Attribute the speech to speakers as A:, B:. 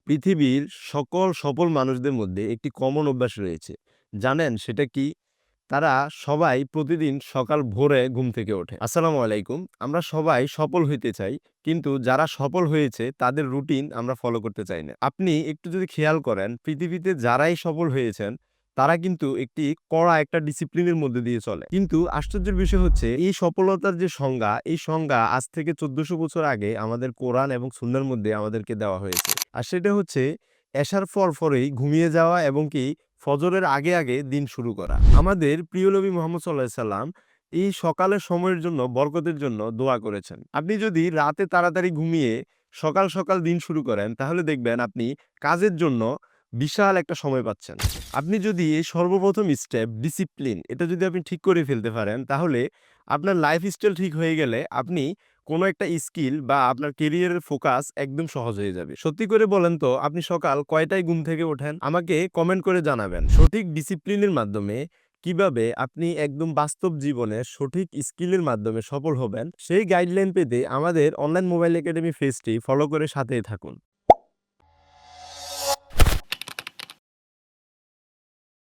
A: পৃথিবীর সকল সফল মানুষদের মধ্যে একটি কমন অভ্যাস রয়েছে। জানেন সেটা কি? তারা সবাই প্রতিদিন সকাল ভোরে ঘুম থেকে ওঠে। আসসালামু আলাইকুম। আমরা সবাই সফল হইতে চাই, কিন্তু যারা সফল হয়েছে তাদের রুটিন আমরা ফলো করতে চাই না। আপনি একটু যদি খেয়াল করেন, পৃথিবীতে যারাই সফল হয়েছেন তারা কিন্তু একটি কড়া একটা ডিসিপ্লিনের মধ্যে দিয়ে চলে। কিন্তু আশ্চর্যের বিষয় হচ্ছে এই সফলতার যে সংজ্ঞা, এই সংজ্ঞা আজ থেকে ১৪০০ বছর আগে আমাদের কোরআন এবং সুন্নাহর মধ্যে আমাদেরকে দেওয়া হয়েছে। আর সেটা হচ্ছে এশার পরপরই ঘুমিয়ে যাওয়া এবং কি ফজরের আগে আগে দিন শুরু করা। আমাদের প্রিয় নবী মুহাম্মদ সাল্লাল্লাহু আলাইহি সাল্লাম এই সকালের সময়ের জন্য, বরকতের জন্য দোয়া করেছেন। আপনি যদি রাতে তাড়াতাড়ি ঘুমিয়ে সকাল সকাল দিন শুরু করেন, তাহলে দেখবেন আপনি কাজের জন্য বিশাল একটা সময় পাচ্ছেন। আপনি যদি এই সর্বপ্রথম স্টেপ ডিসিপ্লিন, এটা যদি আপনি ঠিক করে ফেলতে পারেন, তাহলে আপনার লাইফস্টাইল ঠিক হয়ে গেলে আপনি কোনো একটা স্কিল বা আপনার কেরিয়ারের ফোকাস একদম সহজ হয়ে যাবে। সত্যি করে বলেন তো, আপনি সকাল কয়টায় ঘুম থেকে ওঠেন? আমাকে কমেন্ট করে জানাবেন। সঠিক ডিসিপ্লিনের মাধ্যমে কিভাবে আপনি একদম বাস্তব জীবনে সঠিক স্কিলের মাধ্যমে সফল হবেন, সেই গাইডলাইন পেতে আমাদের অনলাইন মোবাইল একাডেমি পেজটি ফলো করে সাথেই থাকুন।